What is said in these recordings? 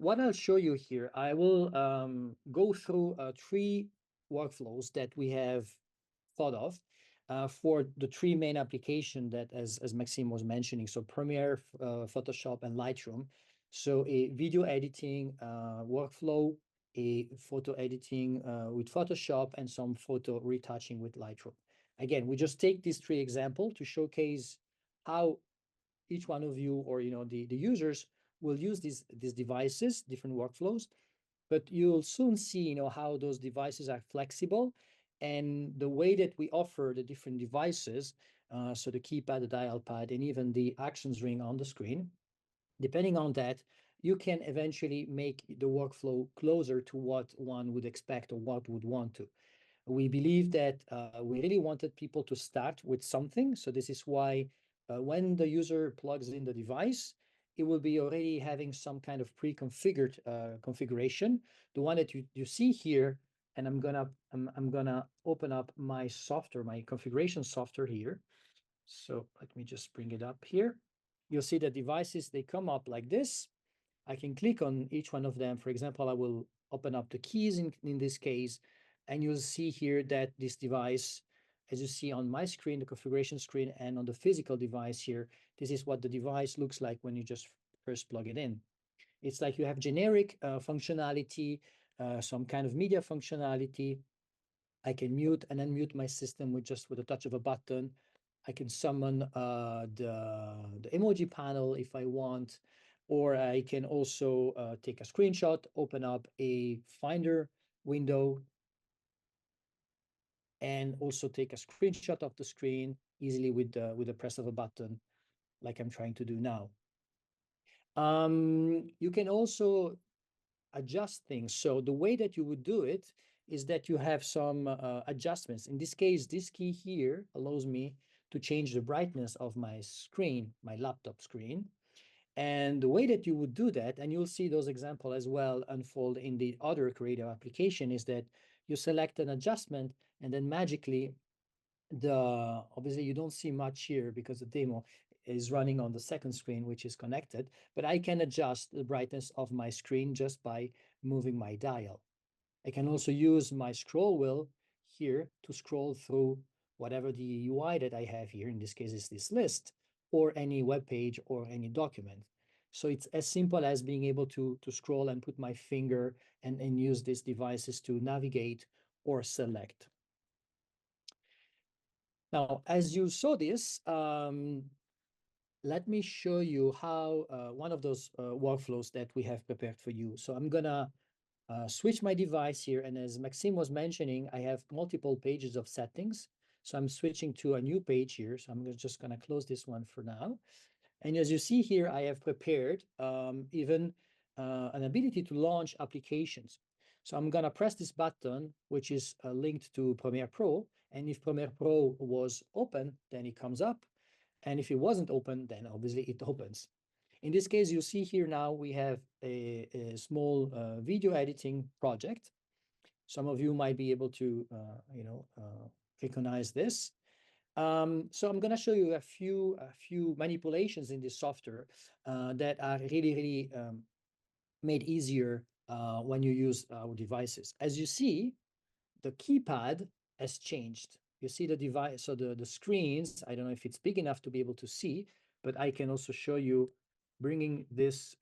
what I'll show you here, I will go through three workflows that we have thought of for the three main applications that, as Maxime was mentioning, so Premiere, Photoshop, and Lightroom. So a video editing workflow, a photo editing with Photoshop, and some photo retouching with Lightroom. Again, we just take these three examples to showcase how each one of you, or the users, will use these devices, different workflows, but you'll soon see how those devices are flexible, and the way that we offer the different devices, so the keypad, the dial pad, and even the actions ring on the screen, depending on that, you can eventually make the workflow closer to what one would expect or what would want to. We believe that we really wanted people to start with something. So this is why when the user plugs in the device, it will be already having some kind of pre-configured configuration. The one that you see here, and I'm gonna open up my software, my configuration software here. So let me just bring it up here. You'll see the devices, they come up like this. I can click on each one of them. For example, I will open up the keys in this case, and you'll see here that this device, as you see on my screen, the configuration screen, and on the physical device here, this is what the device looks like when you just first plug it in. It's like you have generic functionality, some kind of media functionality. I can mute and unmute my system with a touch of a button. I can summon the emoji panel if I want, or I can also take a screenshot, open up a Finder window, and also take a screenshot of the screen easily with the press of a button, like I'm trying to do now. You can also adjust things. So the way that you would do it is that you have some adjustments. In this case, this key here allows me to change the brightness of my screen, my laptop screen. And the way that you would do that, and you'll see those examples as well unfold in the other creative application, is that you select an adjustment, and then magically, obviously you don't see much here because the demo is running on the second screen, which is connected, but I can adjust the brightness of my screen just by moving my dial. I can also use my scroll wheel here to scroll through whatever the UI that I have here. In this case, is this list, or any web page or any document. So it's as simple as being able to scroll and put my finger and use these devices to navigate or select. Now, as you saw this, let me show you how one of those workflows that we have prepared for you. So I'm gonna switch my device here, and as Maxime was mentioning, I have multiple pages of settings. So I'm switching to a new page here. So I'm just gonna close this one for now. And as you see here, I have prepared even an ability to launch applications. So I'm gonna press this button, which is linked to Premiere Pro. And if Premiere Pro was open, then it comes up. And if it wasn't open, then obviously it opens. In this case, you see here now we have a small video editing project. Some of you might be able to, recognize this. So I'm going to show you a few manipulations in this software that are really made easier when you use our devices. As you see, the keypad has changed. You see the device, so the screens, I don't know if it's big enough to be able to see, but I can also show you bringing this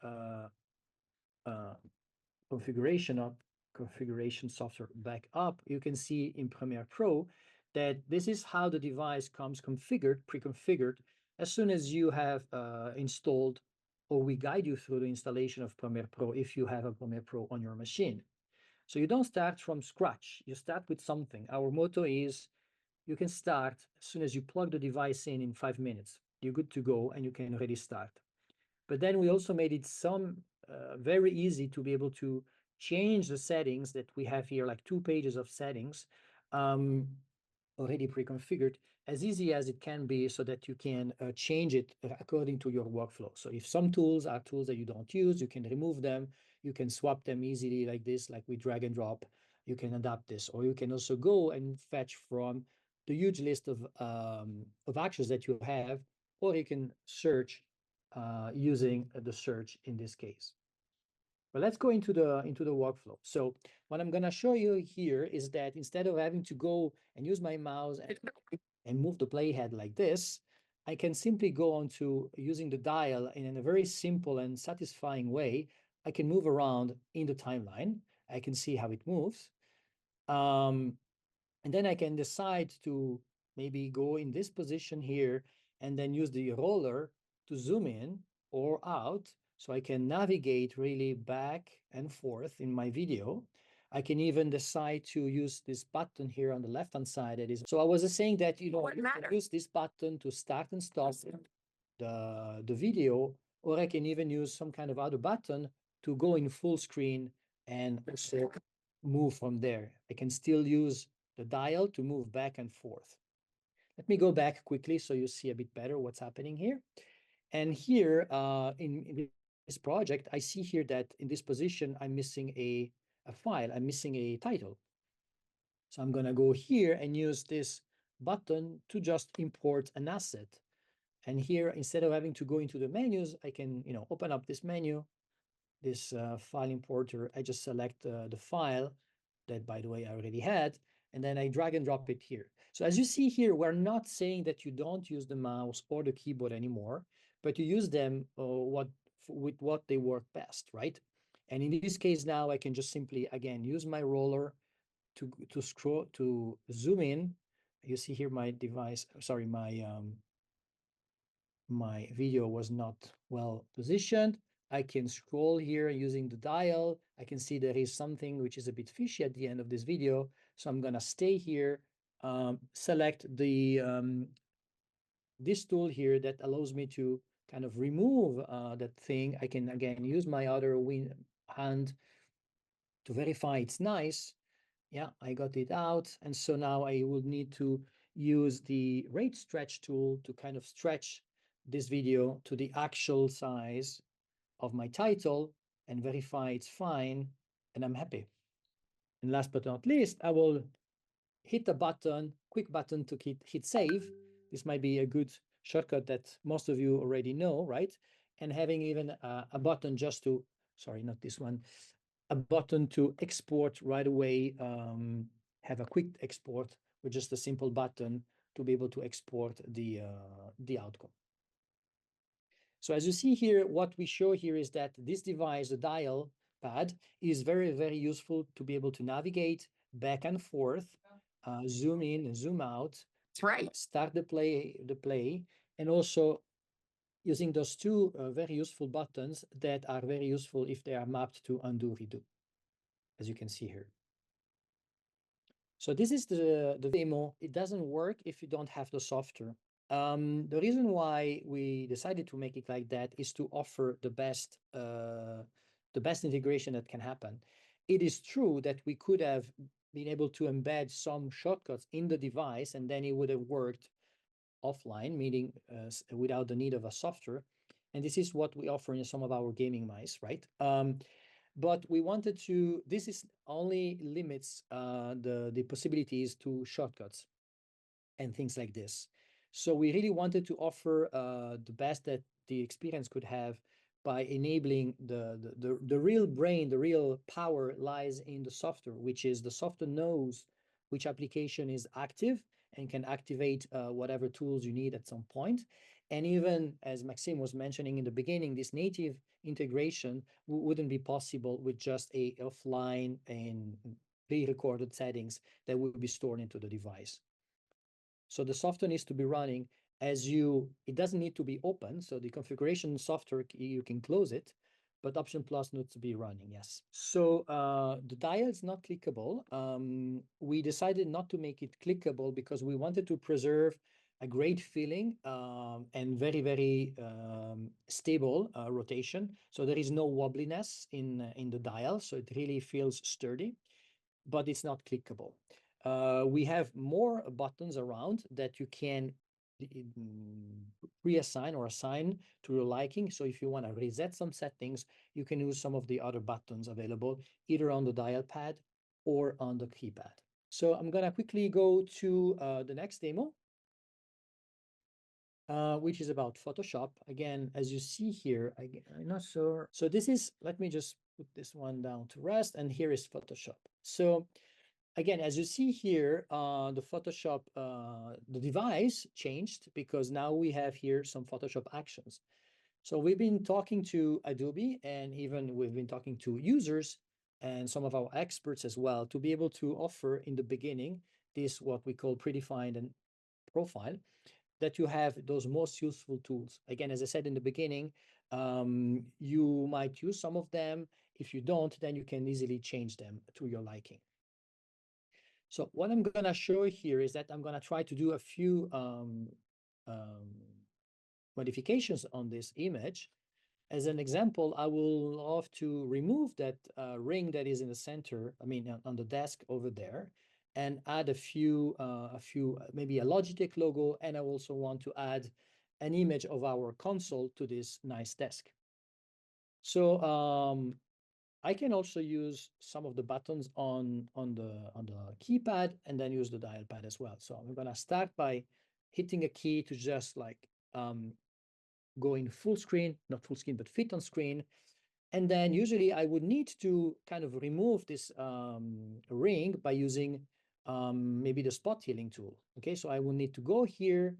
configuration software back up. You can see in Premiere Pro that this is how the device comes pre-configured as soon as you have installed, or we guide you through the installation of Premiere Pro if you have a Premiere Pro on your machine. So you don't start from scratch, you start with something. Our motto is you can start as soon as you plug the device in 5 minutes. You're good to go and you can already start. But then we also made it very easy to be able to change the settings that we have here, like 2 pages of settings already pre-configured, as easy as it can be, so that you can change it according to your workflow. So if some tools are tools that you don't use, you can remove them. You can swap them easily like this, like with drag and drop. You can adapt this, or you can also go and fetch from the huge list of actions that you have, or you can search using the search in this case. But let's go into the workflow. So what I'm going to show you here is that instead of having to go and use my mouse and move the playhead like this, I can simply go on to using the dial in a very simple and satisfying way. I can move around in the timeline. I can see how it moves. And then I can decide to maybe go in this position here and then use the roller to zoom in or out, so I can navigate really back and forth in my video. I can even decide to use this button here on the left-hand side. So I was saying that, you can use this button to start and stop the video, or I can even use some kind of other button to go in full screen and also move from there. I can still use the dial to move back and forth. Let me go back quickly so you see a bit better what's happening here. And here in this project, I see here that in this position, I'm missing a file. I'm missing a title. So I'm going to go here and use this button to just import an asset. And here, instead of having to go into the menus, I can open up this menu, this file importer. I just select the file that, by the way, I already had, and then I drag and drop it here. So as you see here, we're not saying that you don't use the mouse or the keyboard anymore, but you use them with what they work best, right? And in this case now, I can just simply, again, use my roller to scroll, to zoom in. You see here my device, sorry, my video was not well positioned. I can scroll here using the dial. I can see there is something which is a bit fishy at the end of this video. So I'm going to stay here, select this tool here that allows me to kind of remove that thing. I can, again, use my other hand to verify it's nice. Yeah, I got it out. And so now I will need to use the rate stretch tool to kind of stretch this video to the actual size of my title and verify it's fine, and I'm happy. And last but not least, I will hit the button, quick button to hit save. This might be a good shortcut that most of you already know, right? And having even a button just to, sorry, not this one, a button to export right away, have a quick export with just a simple button to be able to export the outcome. So as you see here, what we show here is that this device, the dial pad, is very, very useful to be able to navigate back and forth, zoom in and zoom out. That's right. Start the play, and also using those two very useful buttons that are very useful if they are mapped to undo, redo, as you can see here. So this is the demo. It doesn't work if you don't have the software. The reason why we decided to make it like that is to offer the best integration that can happen. It is true that we could have been able to embed some shortcuts in the device, and then it would have worked offline, meaning without the need of a software. And this is what we offer in some of our gaming mice, right? But we wanted to, this is only limits the possibilities to shortcuts and things like this. So we really wanted to offer the best that the experience could have by enabling the real brain, the real power lies in the software, which is the software knows which application is active and can activate whatever tools you need at some point. And even as Maxime was mentioning in the beginning, this native integration wouldn't be possible with just a offline and pre-recorded settings that would be stored into the device. So the software needs to be running it doesn't need to be open. So the configuration software, you can close it, but Option Plus needs to be running, yes. So the dial is not clickable. We decided not to make it clickable because we wanted to preserve a great feeling and very, very stable rotation. So there is no wobbliness in the dial. So it really feels sturdy, but it's not clickable. We have more buttons around that you can reassign or assign to your liking. So if you want to reset some settings, you can use some of the other buttons available either on the dial pad or on the keypad. So I'm going to quickly go to the next demo, which is about Photoshop. Again, as you see here, I'm not sure. So this is, let me just put this one down to rest, and here is Photoshop. So again, as you see here, the Photoshop, the device changed because now we have here some Photoshop actions. So we've been talking to Adobe, and even we've been talking to users and some of our experts as well, to be able to offer in the beginning this what we call predefined and profile, that you have those most useful tools. Again, as I said in the beginning, you might use some of them. If you don't, then you can easily change them to your liking. So what I'm going to show here is that I'm going to try to do a few modifications on this image. As an example, I will love to remove that ring that is in the center, I mean, on the desk over there, and add a few, maybe a Logitech logo, and I also want to add an image of our console to this nice desk. So I can also use some of the buttons on the keypad and then use the dial pad as well. So I'm gonna start by hitting a key to just like go in full screen, not full screen, but fit on screen. And then usually I would need to kind of remove this ring by using maybe the spot healing tool. Okay, so I will need to go here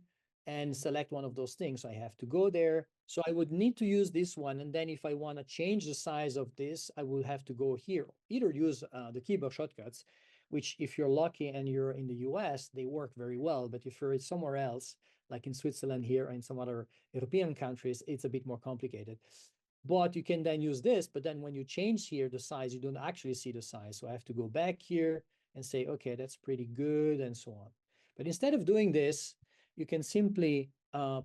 and select one of those things. So I have to go there. So I would need to use this one. And then if I want to change the size of this, I will have to go here, either use the keyboard shortcuts, which if you're lucky and you're in the US, they work very well. But if you're somewhere else, like in Switzerland here or in some other European countries, it's a bit more complicated. But you can then use this, but then when you change here the size, you don't actually see the size. So I have to go back here and say, okay, that's pretty good, and so on. But instead of doing this, you can simply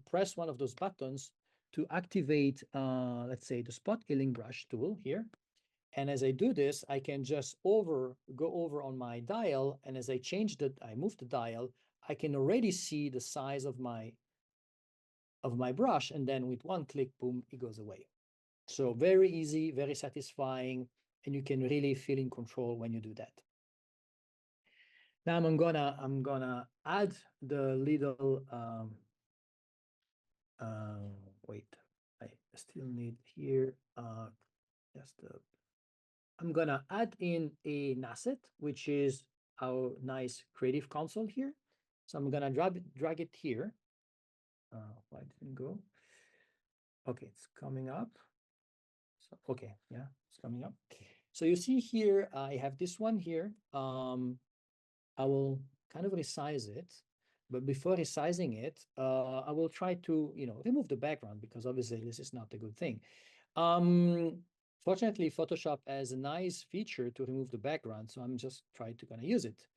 press one of those buttons to activate, let's say, the spot healing brush tool here. And as I do this, I can just go over on my dial. And as I move the dial, I can already see the size of my brush. And then with one click, boom, it goes away. So very easy, very satisfying, and you can really feel in control when you do that. Now I'm gonna add the little wait, I still need here I'm gonna add in an asset, which is our nice creative console here. So I'm gonna drag it here. Why didn't it go? Okay, it's coming up. So, okay, yeah, it's coming up. So you see here, I have this one here. I will kind of resize it, but before resizing it, I will try to, remove the background because obviously this is not a good thing. Fortunately, Photoshop has a nice feature to remove the background, so I'm just trying to kind of use it.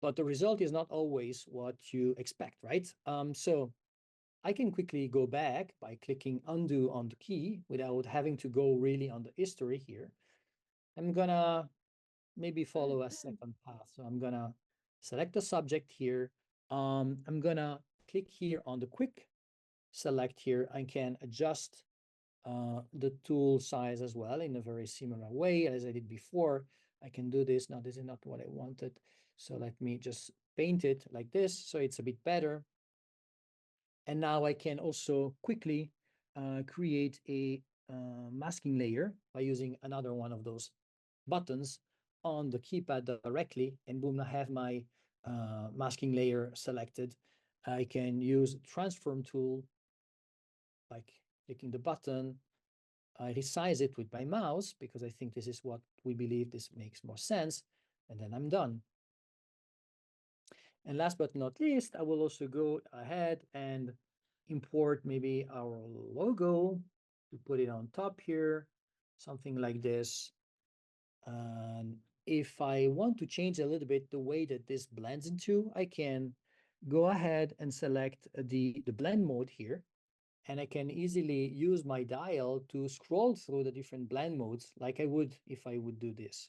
But the result is not always what you expect, right? So I can quickly go back by clicking undo on the key without having to go really on the history here. I'm gonna maybe follow a second path. So I'm gonna select the subject here. I'm gonna click here on the quick select here. I can adjust the tool size as well in a very similar way as I did before. I can do this. Now, this is not what I wanted. So let me just paint it like this so it's a bit better. And now I can also quickly create a masking layer by using another one of those buttons on the keypad directly, and boom, I have my masking layer selected. I can use transform tool, like clicking the button. I resize it with my mouse because I think this is what we believe this makes more sense, and then I'm done. And last but not least, I will also go ahead and import maybe our logo to put it on top here, something like this. And if I want to change a little bit the way that this blends into, I can go ahead and select the blend mode here. And I can easily use my dial to scroll through the different blend modes like I would if I would do this.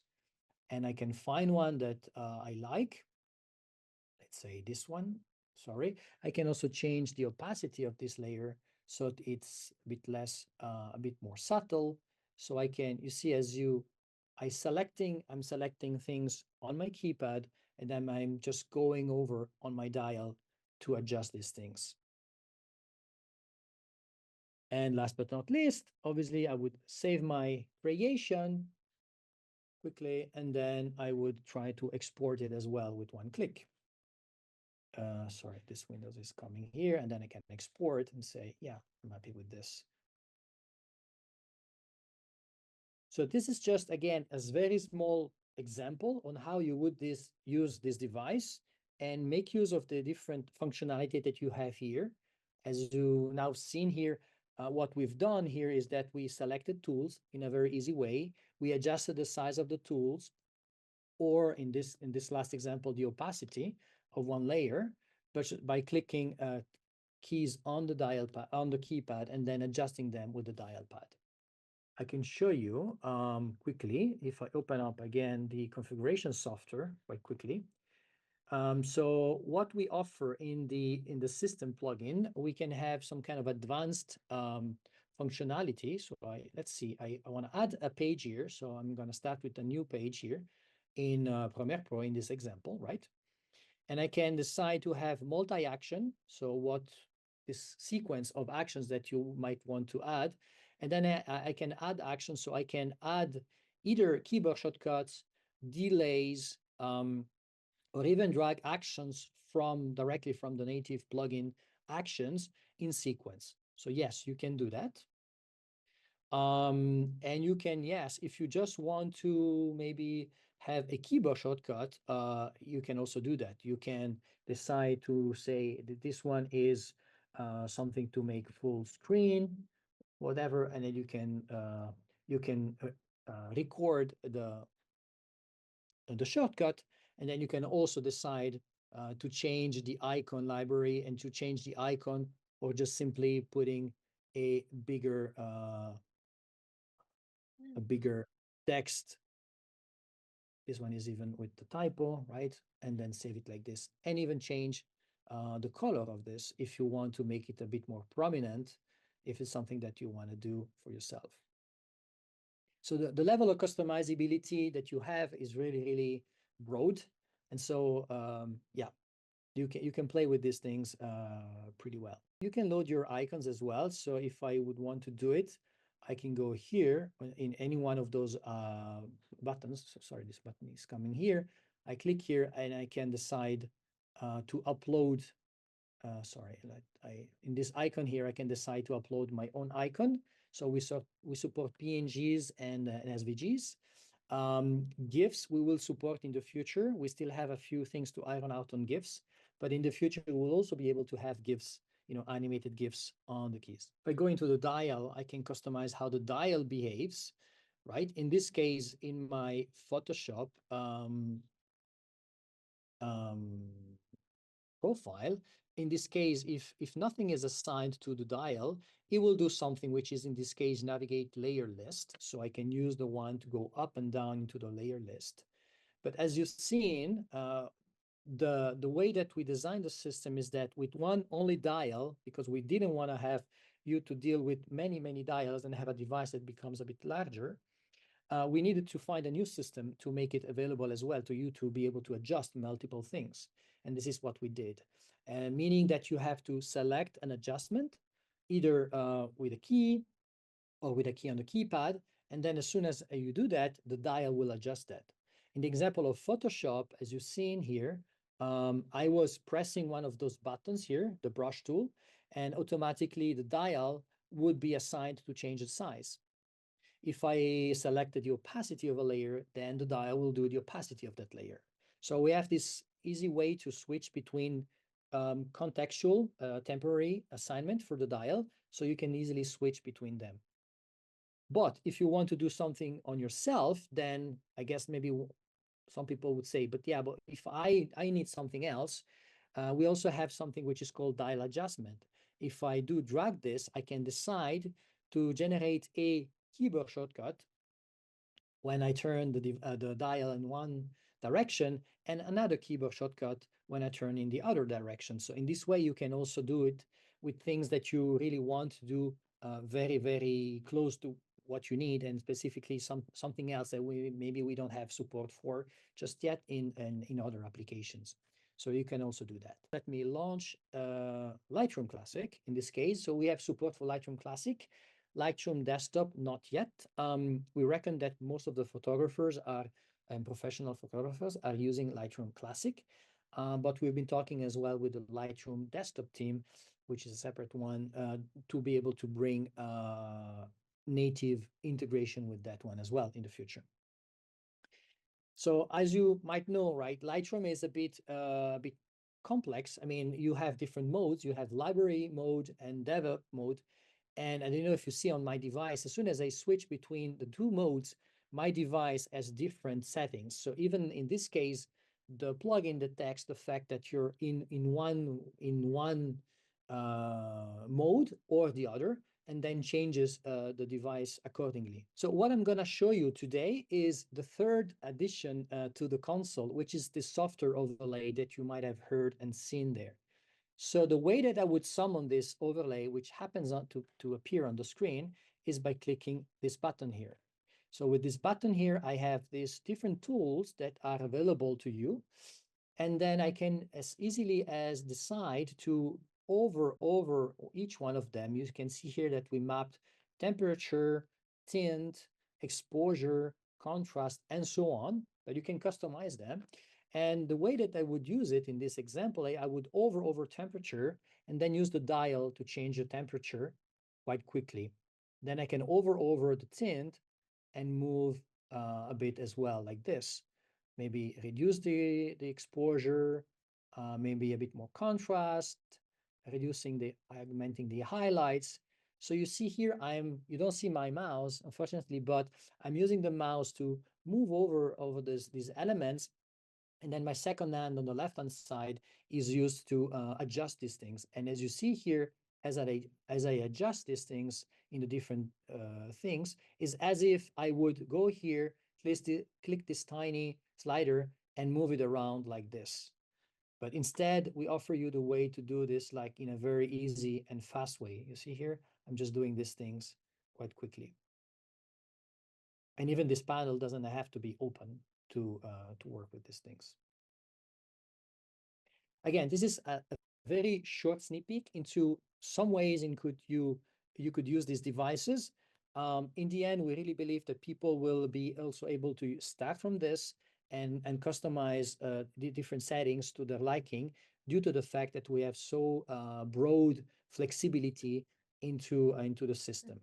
And I can find one that I like. Let's say this one, sorry. I can also change the opacity of this layer so it's a bit less, a bit more subtle. So I can, you see, I'm selecting things on my keypad, and then I'm just going over on my dial to adjust these things. And last but not least, obviously, I would save my creation quickly, and then I would try to export it as well with one click. Sorry, this window is coming here, and then I can export and say, yeah, I'm happy with this. So this is just, again, a very small example on how you would use this device and make use of the different functionality that you have here. As you now seen here, what we've done here is that we selected tools in a very easy way. We adjusted the size of the tools, or in this last example, the opacity of one layer, but by clicking keys on the dial pad, on the keypad, and then adjusting them with the dial pad. I can show you quickly if I open up again the configuration software quite quickly. So what we offer in the system plugin, we can have some kind of advanced functionality. So let's see, I want to add a page here. So I'm going to start with a new page here in Premiere Pro in this example, right? And I can decide to have multi-action. So what this sequence of actions that you might want to add. And then I can add actions. So I can add either keyboard shortcuts, delays, or even drag actions directly from the native plugin actions in sequence. So yes, you can do that. And you can, yes, if you just want to maybe have a keyboard shortcut, you can also do that. You can decide to say that this one is something to make full screen, whatever, and then you can record the shortcut, and then you can also decide to change the icon library and to change the icon, or just simply putting a bigger text. This one is even with the typo, right? And then save it like this, and even change the color of this if you want to make it a bit more prominent, if it's something that you want to do for yourself. So the level of customizability that you have is really, really broad. And so, yeah, you can play with these things pretty well. You can load your icons as well. So if I would want to do it, I can go here in any one of those buttons. So, sorry, this button is coming here. I click here and I can decide to upload. Sorry, in this icon here, I can decide to upload my own icon. So we support PNGs and SVGs. GIFs we will support in the future. We still have a few things to iron out on GIFs, but in the future we will also be able to have GIFs, animated GIFs on the keys. By going to the dial, I can customize how the dial behaves, right? In this case, in my Photoshop profile, in this case, if nothing is assigned to the dial, it will do something, which is in this case navigate layer list. So I can use the one to go up and down into the layer list. But as you've seen, the way that we designed the system is that with one only dial, because we didn't want to have you to deal with many dials and have a device that becomes a bit larger, we needed to find a new system to make it available as well to you to be able to adjust multiple things. And this is what we did, meaning that you have to select an adjustment either with a key or with a key on the keypad. And then as soon as you do that, the dial will adjust that. In the example of Photoshop, as you've seen here, I was pressing one of those buttons here, the brush tool, and automatically the dial would be assigned to change the size. If I selected the opacity of a layer, then the dial will do the opacity of that layer. So we have this easy way to switch between contextual, temporary assignment for the dial, so you can easily switch between them. But if you want to do something on yourself, then I guess maybe some people would say, but yeah, but if I need something else, we also have something which is called dial adjustment. If I do drag this, I can decide to generate a keyboard shortcut when I turn the dial in one direction, and another keyboard shortcut when I turn in the other direction. So in this way, you can also do it with things that you really want to do very, very close to what you need, and specifically something else that maybe we don't have support for just yet in other applications. So you can also do that. Let me launch Lightroom Classic in this case. So we have support for Lightroom Classic. Lightroom Desktop, not yet. We reckon that most of the photographers are, and professional photographers are using Lightroom Classic. But we've been talking as well with the Lightroom Desktop team, which is a separate one, to be able to bring native integration with that one as well in the future. So as you might know, right, Lightroom is a bit complex. I mean, you have different modes. You have library mode and dev mode. And I don't know if you see on my device, as soon as I switch between the two modes, my device has different settings. So even in this case, the plugin detects the fact that you're in one mode or the other, and then changes the device accordingly. So what I'm going to show you today is the third addition to the console, which is the software overlay that you might have heard and seen there. So the way that I would summon this overlay, which happens to appear on the screen, is by clicking this button here. So with this button here, I have these different tools that are available to you. And then I can as easily as decide to over each one of them. You can see here that we mapped temperature, tint, exposure, contrast, and so on, but you can customize them. And the way that I would use it in this example, I would over temperature and then use the dial to change the temperature quite quickly. Then I can over the tint and move a bit as well, like this. Maybe reduce the exposure, maybe a bit more contrast, augmenting the highlights. So you see here, you don't see my mouse, unfortunately, but I'm using the mouse to move over these elements. And then my second hand on the left-hand side is used to adjust these things. And as you see here, as I adjust these things in the different things, is as if I would go here, click this tiny slider and move it around like this. But instead, we offer you the way to do this like in a very easy and fast way. You see here, I'm just doing these things quite quickly. And even this panel doesn't have to be open to work with these things. Again, this is a very short sneak peek into some ways in you could use these devices. In the end, we really believe that people will be also able to start from this and customize the different settings to their liking, due to the fact that we have so broad flexibility into the system.